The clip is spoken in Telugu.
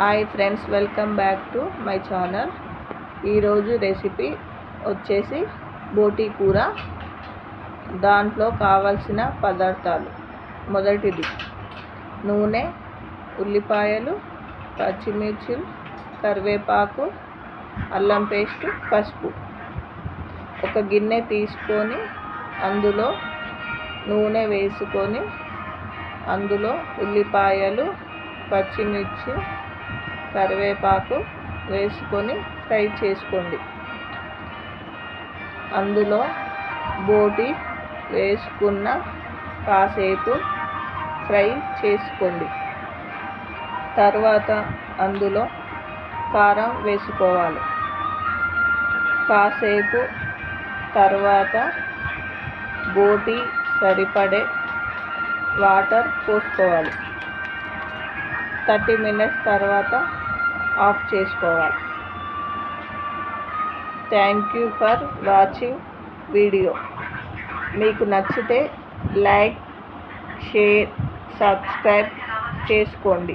Hi friends, welcome back to my channel. ఈరోజు రెసిపీ వచ్చేసి బోటీ కూర. దాంట్లో కావాల్సిన పదార్థాలు: మొదటిది నూనె, ఉల్లిపాయలు, పచ్చిమిర్చి, కరివేపాకు, అల్లం పేస్ట్, పసుపు. ఒక గిన్నె తీసుకొని అందులో నూనె వేసుకొని అందులో ఉల్లిపాయలు, పచ్చిమిర్చి, కరివేపాకు వేసుకొని ఫ్రై చేసుకోండి. అందులో బోటి వేసుకున్న కాసేపు ఫ్రై చేసుకోండి. తర్వాత అందులో కారం వేసుకోవాలి. కాసేపు తర్వాత బోటి సరిపడే వాటర్ పోసుకోవాలి. 30 minutes తర్వాత ఆఫ్ చేసుకోవాలి. Thank you for watching video. మీకు నచ్చితే లైక్, షేర్, సబ్స్క్రైబ్ చేసుకోండి.